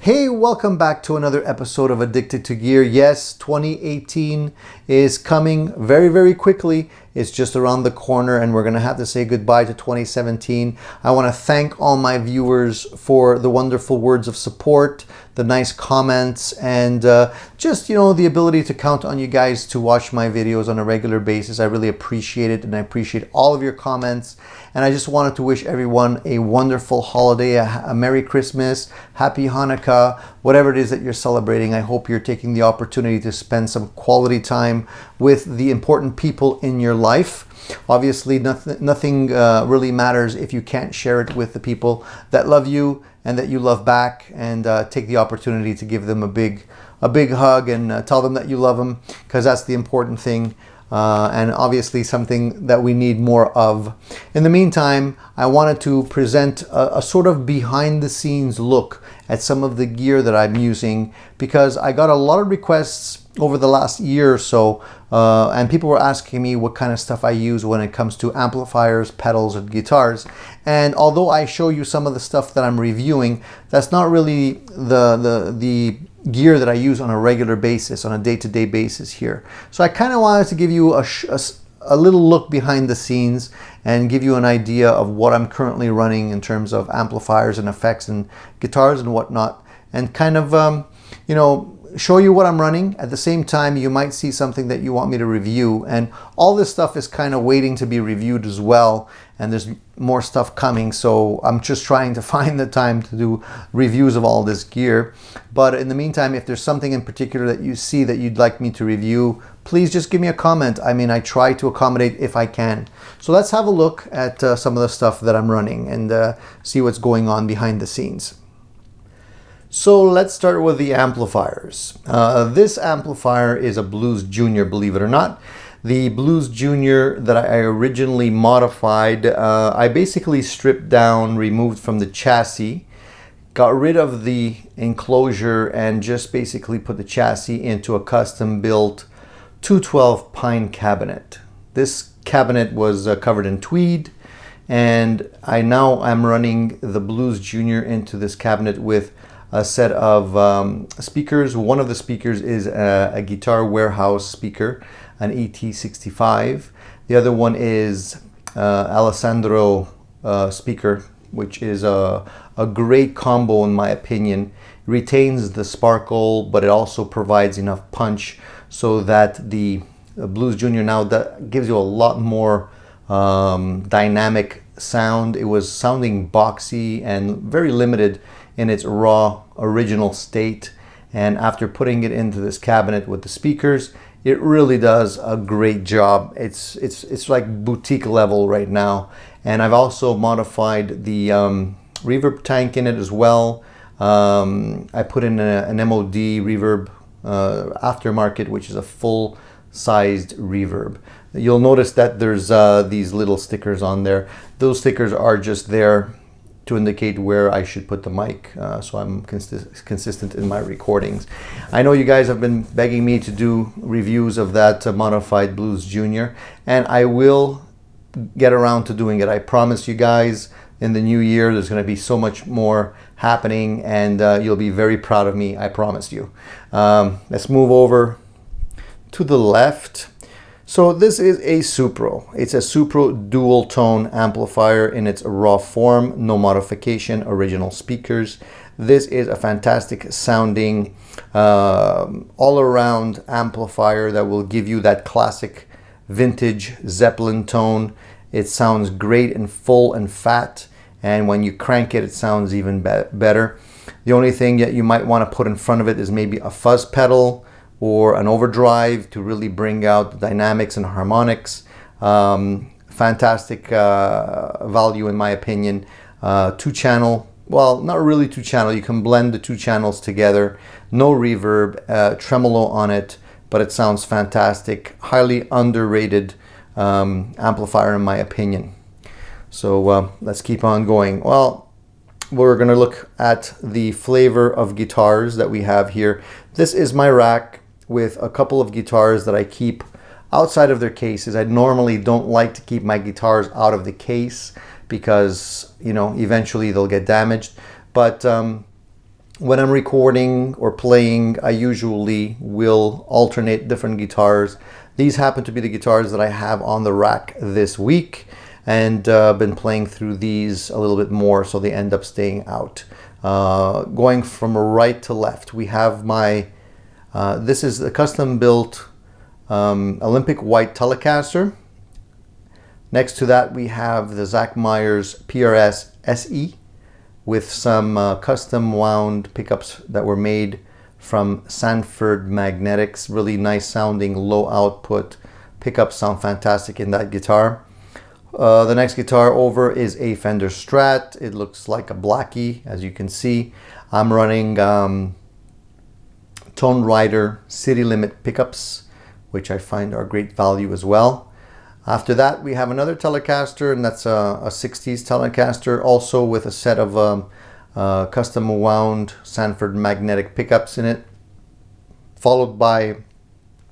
Hey, welcome back to another episode of Addicted to Gear. Yes, 2018 is coming very, very quickly. It's just around the corner and we're going to have to say goodbye to 2017. I want to thank all my viewers for the wonderful words of support, the nice comments, and just, the ability to count on you guys to watch my videos on a regular basis. I really appreciate it, and I appreciate all of your comments. And I just wanted to wish everyone a wonderful holiday, a Merry Christmas, Happy Hanukkah, whatever it is that you're celebrating. I hope you're taking the opportunity to spend some quality time with the important people in your life. Obviously, nothing really matters if you can't share it with the people that love you and that you love back, and take the opportunity to give them a big hug and tell them that you love them, because that's the important thing. And obviously something that we need more of. In the meantime, I wanted to present a sort of behind the scenes look at some of the gear that I'm using, because I got a lot of requests over the last year or so, and people were asking me what kind of stuff I use when it comes to amplifiers, pedals, and guitars. And although I show you some of the stuff that I'm reviewing, that's not really the gear that I use on a regular basis, on a day-to-day basis here. So I kind of wanted to give you a little look behind the scenes and give you an idea of what I'm currently running in terms of amplifiers and effects and guitars and whatnot, and kind of show you what I'm running. At the same time, you might see something that you want me to review, and all this stuff is kind of waiting to be reviewed as well, and there's more stuff coming, so I'm just trying to find the time to do reviews of all this gear. But in the meantime, if there's something in particular that you see that you'd like me to review, please just give me a comment. I mean, I try to accommodate if I can. So let's have a look at some of the stuff that I'm running and see what's going on behind the scenes. So let's start with the amplifiers. This amplifier is a Blues Junior, believe it or not. The Blues Junior that I originally modified, I basically stripped down, removed from the chassis, got rid of the enclosure, and just basically put the chassis into a custom built 212 pine cabinet. This cabinet was covered in tweed, and I'm running the Blues Junior into this cabinet with a set of speakers. One of the speakers is a Guitar Warehouse speaker, an ET65. The other one is Alessandro speaker, which is a great combo in my opinion. Retains the sparkle, but it also provides enough punch so that the Blues Junior now that gives you a lot more dynamic sound. It was sounding boxy and very limited in its raw original state, and after putting it into this cabinet with the speakers, it really does a great job. It's like boutique level right now. And I've also modified the reverb tank in it as well. I put in an MOD reverb aftermarket, which is a full-sized reverb. You'll notice that there's these little stickers on there. Those stickers are just there to indicate where I should put the mic, so I'm consistent in my recordings. I know you guys have been begging me to do reviews of that modified Blues Junior, and I will get around to doing it. I promise you guys, in the new year there's going to be so much more happening, and you'll be very proud of me, I promise you. Let's move over to the left. So this is a Supro. It's a Supro dual tone amplifier in its raw form, no modification, original speakers. This is a fantastic sounding all around amplifier that will give you that classic vintage Zeppelin tone. It sounds great and full and fat, and when you crank it, it sounds even better. The only thing that you might want to put in front of it is maybe a fuzz pedal or an overdrive to really bring out the dynamics and harmonics. Fantastic value in my opinion. Two channel, well, not really two channel, you can blend the two channels together. No reverb, tremolo on it, but it sounds fantastic. Highly underrated amplifier in my opinion. So let's keep on going. Well, we're going to look at the flavor of guitars that we have here. This is my rack with a couple of guitars that I keep outside of their cases. I normally don't like to keep my guitars out of the case because, eventually they'll get damaged. But when I'm recording or playing, I usually will alternate different guitars. These happen to be the guitars that I have on the rack this week, and been playing through these a little bit more, so they end up staying out. Going from right to left, we have my, this is a custom built Olympic white Telecaster. Next to that, we have the Zach Myers PRS SE with some custom wound pickups that were made from Sanford Magnetics. Really nice sounding, low output pickups, sound fantastic in that guitar. The next guitar over is a Fender Strat. It looks like a Blackie, as you can see. I'm running Tone Rider City Limit pickups, which I find are great value as well. After that, we have another Telecaster, and that's a 60s Telecaster, also with a set of custom wound Sanford magnetic pickups in it, followed by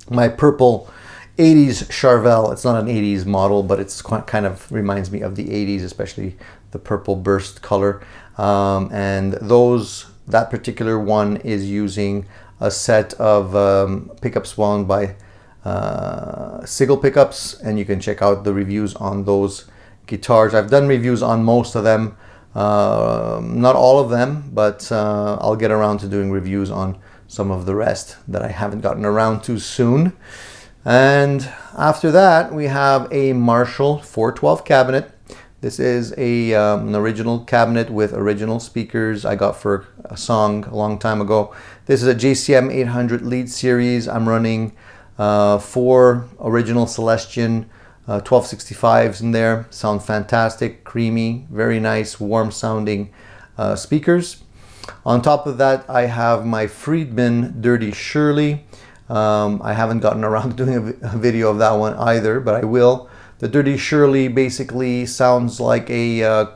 my purple 80s Charvel. It's not an 80s model, but it's kind of reminds me of the 80s, especially the purple burst color. And that particular one is using a set of pickups wound by Sigel pickups, and you can check out the reviews on those guitars. I've done reviews on most of them, not all of them, but I'll get around to doing reviews on some of the rest that I haven't gotten around to soon. And after that, we have a Marshall 412 cabinet. This is an original cabinet with original speakers I got for a song a long time ago. This is a JCM 800 lead series. I'm running 4 original Celestion 1265s in there. Sound fantastic, creamy, very nice, warm sounding speakers. On top of that, I have my Friedman Dirty Shirley. I haven't gotten around to doing a video of that one either, but I will. The Dirty Shirley basically sounds like a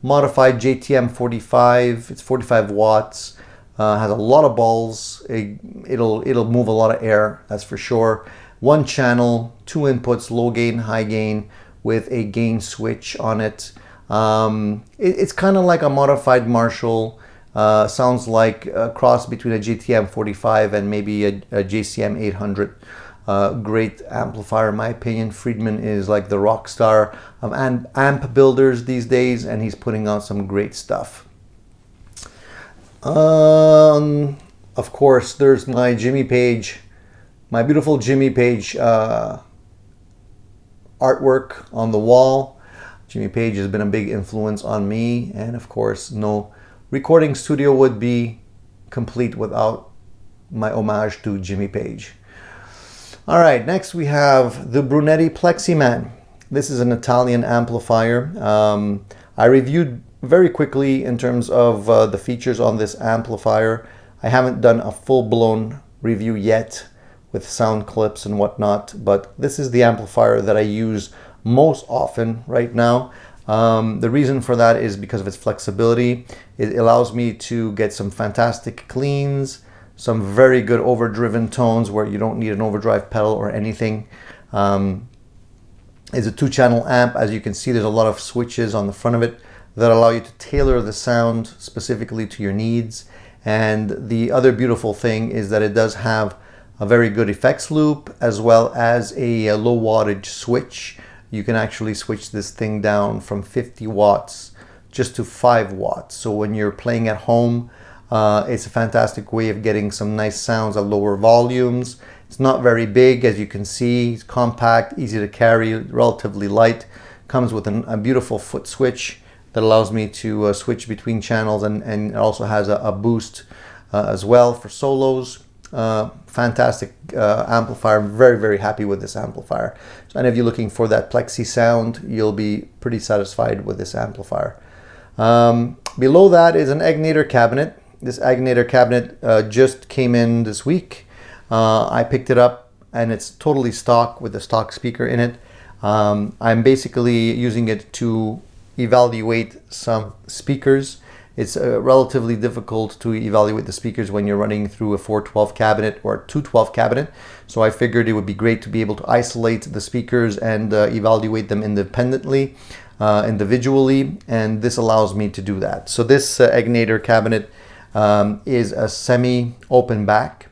modified JTM 45. It's 45 watts. Has a lot of balls. It'll move a lot of air, that's for sure. 1 channel, 2 inputs, low gain, high gain, with a gain switch on it. It's kind of like a modified Marshall. Sounds like a cross between a GTM 45 and maybe a JCM 800. Great amplifier in my opinion. Friedman is like the rock star of amp builders these days, and he's putting out some great stuff. Of course, there's my Jimmy Page, my beautiful Jimmy Page artwork on the wall. Jimmy Page has been a big influence on me, and of course, no recording studio would be complete without my homage to Jimmy Page. All right, next we have the Brunetti Pleximan. This is an Italian amplifier. I reviewed very quickly in terms of the features on this amplifier. I haven't done a full-blown review yet with sound clips and whatnot, but this is the amplifier that I use most often right now. The reason for that is because of its flexibility. It allows me to get some fantastic cleans, some very good overdriven tones where you don't need an overdrive pedal or anything. It's a 2-channel amp. As you can see, there's a lot of switches on the front of it that allow you to tailor the sound specifically to your needs. And the other beautiful thing is that it does have a very good effects loop as well as a low wattage switch. You can actually switch this thing down from 50 watts just to 5 watts. So when you're playing at home, it's a fantastic way of getting some nice sounds at lower volumes. It's not very big, as you can see. It's compact, easy to carry, relatively light. Comes with a beautiful foot switch that allows me to switch between channels, and it also has a boost as well for solos. Fantastic amplifier. I'm very, very happy with this amplifier. So any of you looking for that plexi sound, you'll be pretty satisfied with this amplifier. Below that is an Agnator cabinet. This Agnator cabinet just came in this week. I picked it up and it's totally stock with a stock speaker in it. I'm basically using it to evaluate some speakers. It's relatively difficult to evaluate the speakers when you're running through a 412 cabinet or a 212 cabinet. So I figured it would be great to be able to isolate the speakers and evaluate them independently, individually, and this allows me to do that. So this Agnator cabinet is a semi-open back.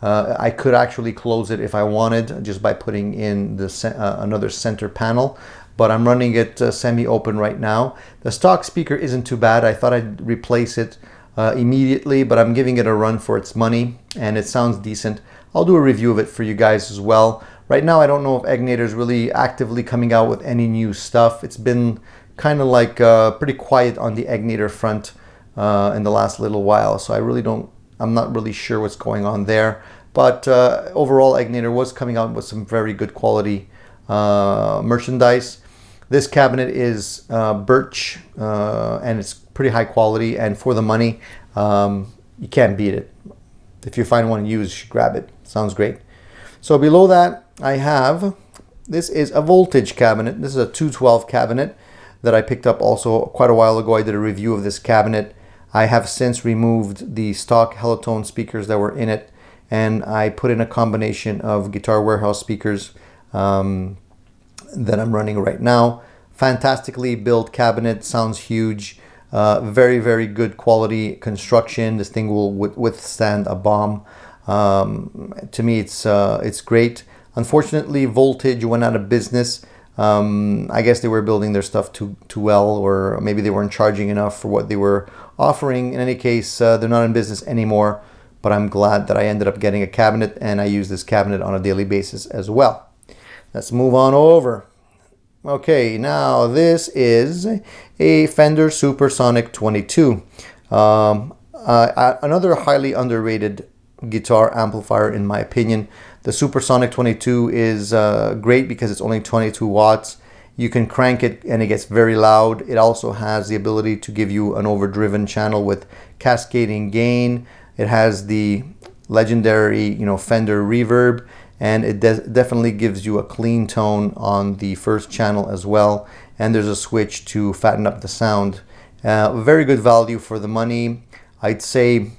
I could actually close it if I wanted, just by putting in the another center panel, but I'm running it semi-open right now. The stock speaker isn't too bad. I thought I'd replace it immediately, but I'm giving it a run for its money, and it sounds decent. I'll do a review of it for you guys as well. Right now, I don't know if Egnator's really actively coming out with any new stuff. It's been kind of like pretty quiet on the Egnator front in the last little while, so I'm not really sure what's going on there. But overall, Egnator was coming out with some very good quality merchandise. This cabinet is birch, and it's pretty high quality, and for the money, you can't beat it. If you find one used, you should grab it. Sounds great. So below that, I have, this is a voltage cabinet. This is a 212 cabinet that I picked up also quite a while ago. I did a review of this cabinet. I have since removed the stock Helitone speakers that were in it, and I put in a combination of Guitar Warehouse speakers that I'm running right now. Fantastically built cabinet, sounds huge. Very, very good quality construction. This thing will withstand a bomb. To me, it's great. Unfortunately, Voltage went out of business. I guess they were building their stuff too well, or maybe they weren't charging enough for what they were offering. In any case, they're not in business anymore, but I'm glad that I ended up getting a cabinet, and I use this cabinet on a daily basis as well. Let's move on over. Okay, now this is a Fender Supersonic 22. Another highly underrated guitar amplifier in my opinion. The Supersonic 22 is great because it's only 22 watts. You can crank it and it gets very loud. It also has the ability to give you an overdriven channel with cascading gain. It has the legendary, Fender reverb, and it definitely gives you a clean tone on the first channel as well. And there's a switch to fatten up the sound. Very good value for the money. I'd say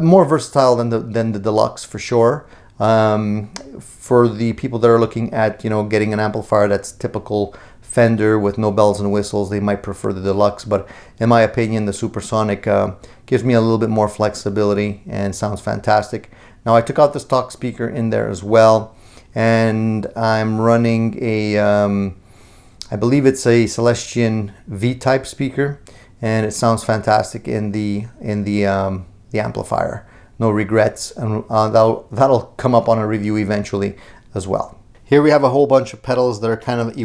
more versatile than the Deluxe for sure. For the people that are looking at getting an amplifier that's typical Fender with no bells and whistles, they might prefer the Deluxe, but in my opinion the Supersonic gives me a little bit more flexibility and sounds fantastic. Now I took out the stock speaker in there as well, and I'm running a I believe it's a Celestion V-type speaker, and it sounds fantastic in the amplifier. No regrets, and that'll come up on a review eventually as well. Here we have a whole bunch of pedals that are kind of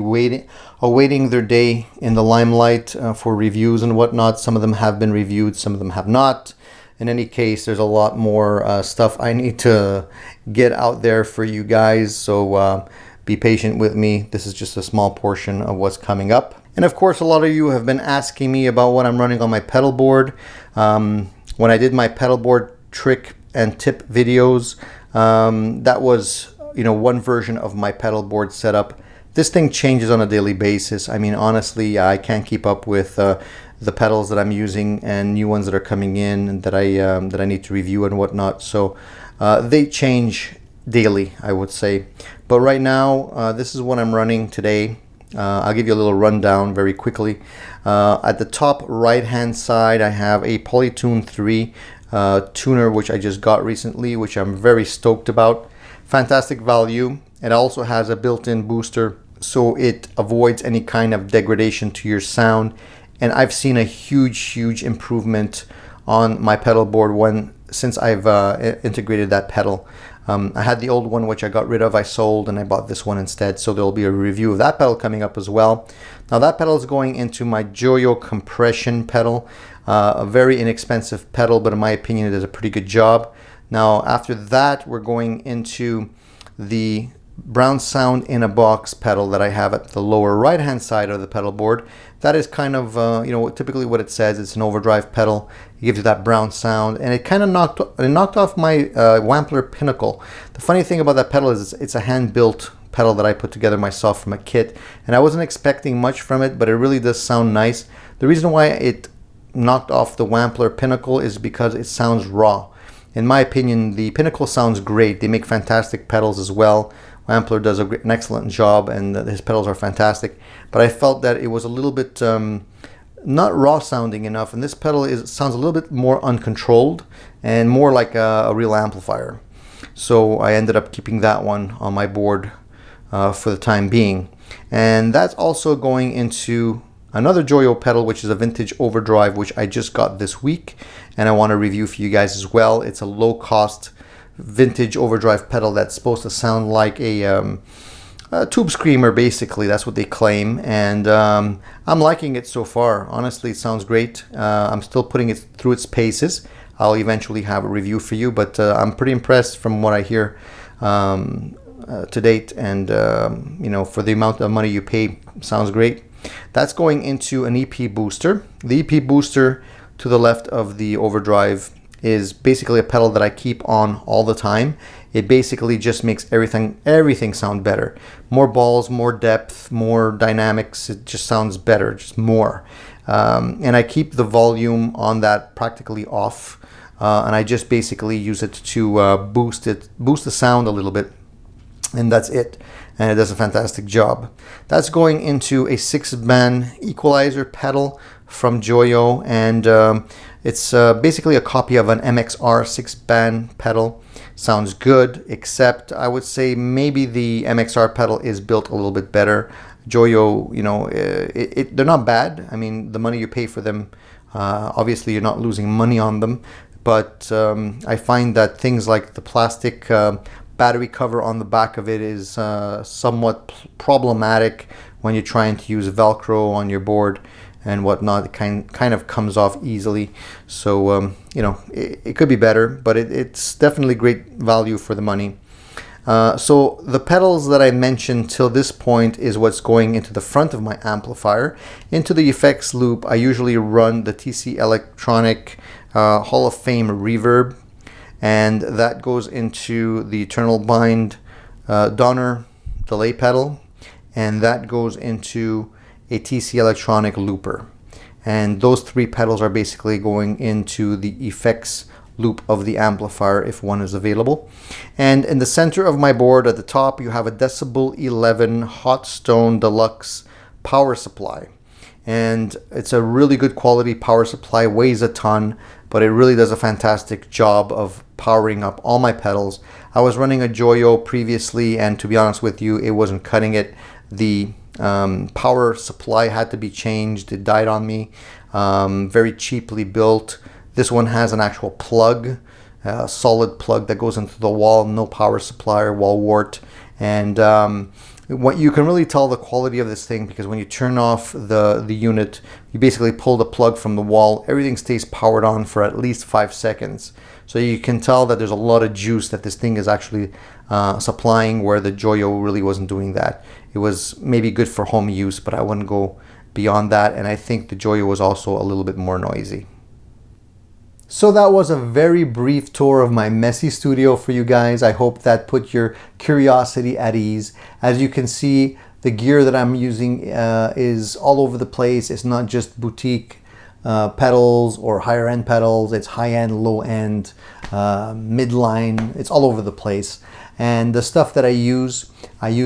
awaiting their day in the limelight for reviews and whatnot. Some of them have been reviewed, some of them have not. In any case, there's a lot more stuff I need to get out there for you guys, so be patient with me. This is just a small portion of what's coming up. And of course, a lot of you have been asking me about what I'm running on my pedal board. When I did my pedal board trick and tip videos, that was one version of my pedal board setup. This thing changes on a daily basis. I mean, honestly, I can't keep up with the pedals that I'm using and new ones that are coming in and that I need to review and whatnot. So they change daily, I would say. But right now, this is what I'm running today. I'll give you a little rundown very quickly. At the top right hand side, I have a Polytune 3 tuner, which I just got recently, which I'm very stoked about. Fantastic value. It also has a built-in booster, so it avoids any kind of degradation to your sound. And I've seen a huge improvement on my pedal board since I've integrated that pedal. I had the old one, which I got rid of, I sold, and I bought this one instead. So there'll be a review of that pedal coming up as well. Now that pedal is going into my Joyo compression pedal, a very inexpensive pedal, but in my opinion, it does a pretty good job. Now after that, we're going into the Brown Sound in a Box pedal that I have at the lower right hand side of the pedal board. That is kind of typically what it says. It's an overdrive pedal. It gives you that brown sound, and it kind of knocked off my Wampler Pinnacle. The funny thing about that pedal is it's a hand-built pedal that I put together myself from a kit, and I wasn't expecting much from it, but it really does sound nice. The reason why it knocked off the Wampler Pinnacle is because it sounds raw. In my opinion, the Pinnacle sounds great. They make fantastic pedals as well. Wampler does an excellent job, and his pedals are fantastic. But I felt that it was a little bit not raw sounding enough, and this pedal sounds a little bit more uncontrolled and more like a real amplifier. So I ended up keeping that one on my board for the time being. And that's also going into another Joyo pedal, which is a vintage overdrive, which I just got this week, and I want to review for you guys as well. It's a low-cost vintage overdrive pedal that's supposed to sound like a tube screamer, basically. That's what they claim, and I'm liking it so far. Honestly, it sounds great. I'm still putting it through its paces. I'll eventually have a review for you, but I'm pretty impressed from what I hear to date, and you know, for the amount of money you pay, sounds great. That's going into an EP booster. The EP booster to the left of the overdrive is basically a pedal that I keep on all the time. It basically just makes everything sound better. More balls, more depth, more dynamics. It just sounds better, just more. And I keep the volume on that practically off, and I just basically use it to boost the sound a little bit, and that's it. And it does a fantastic job. That's going into a 6-band equalizer pedal from Joyo, and it's basically a copy of an MXR 6-band pedal. Sounds good, except I would say maybe the MXR pedal is built a little bit better. Joyo, you know, they're not bad. I mean, the money you pay for them, obviously you're not losing money on them, but I find that things like the plastic battery cover on the back of it is somewhat problematic when you're trying to use Velcro on your board and whatnot. It kind of comes off easily. So you know, it could be better, but it's definitely great value for the money. So the pedals that I mentioned till this point is what's going into the front of my amplifier. Into the effects loop, I usually run the TC Electronic Hall of Fame reverb, and that goes into the Eternal Bind Donner delay pedal, and that goes into a TC Electronic looper. And those 3 pedals are basically going into the effects loop of the amplifier if one is available. And in the center of my board at the top, you have a Decibel 11 Hot Stone Deluxe power supply. And it's a really good quality power supply, weighs a ton, but it really does a fantastic job of powering up all my pedals. I was running a Joyo previously, and to be honest with you, it wasn't cutting it. The power supply had to be changed. It died on me. Very cheaply built. This one has an actual plug, a solid plug that goes into the wall, no power supply or wall wart. And what you can really tell the quality of this thing, because when you turn off the unit, you basically pull the plug from the wall, everything stays powered on for at least 5 seconds. So you can tell that there's a lot of juice that this thing is actually supplying, where the Joyo really wasn't doing that. It was maybe good for home use, but I wouldn't go beyond that. And I think the Joyo was also a little bit more noisy. So that was a very brief tour of my messy studio for you guys. I hope that put your curiosity at ease. As you can see, the gear that I'm using is all over the place. It's not just boutique pedals or higher end pedals. It's high end, low end, midline. It's all over the place. And the stuff that I use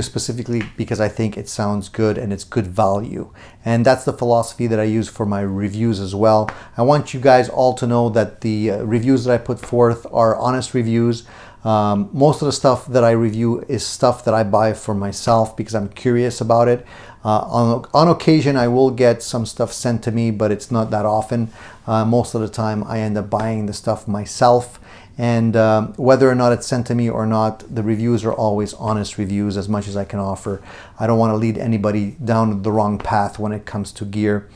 specifically because I think it sounds good and it's good value. And that's the philosophy that I use for my reviews as well. I want you guys all to know that the reviews that I put forth are honest reviews. Most of the stuff that I review is stuff that I buy for myself because I'm curious about it. On occasion, I will get some stuff sent to me, but it's not that often. Most of the time, I end up buying the stuff myself. And whether or not it's sent to me or not, the reviews are always honest reviews as much as I can offer. I don't want to lead anybody down the wrong path when it comes to gear.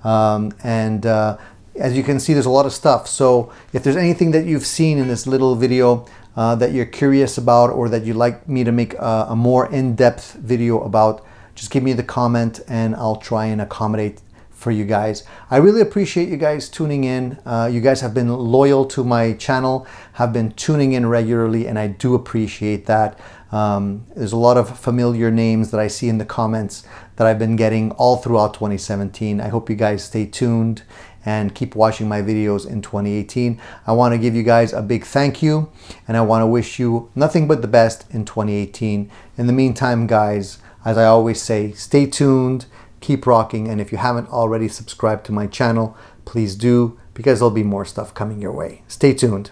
As you can see, there's a lot of stuff. So if there's anything that you've seen in this little video that you're curious about, or that you'd like me to make a more in-depth video about, just give me the comment and I'll try and accommodate for you guys. I really appreciate you guys tuning in. You guys have been loyal to my channel, have been tuning in regularly, and I do appreciate that. There's a lot of familiar names that I see in the comments that I've been getting all throughout 2017. I hope you guys stay tuned and keep watching my videos in 2018. I want to give you guys a big thank you, and I want to wish you nothing but the best in 2018. In the meantime, guys, as I always say, stay tuned, keep rocking. And if you haven't already subscribed to my channel, please do, because there'll be more stuff coming your way. Stay tuned.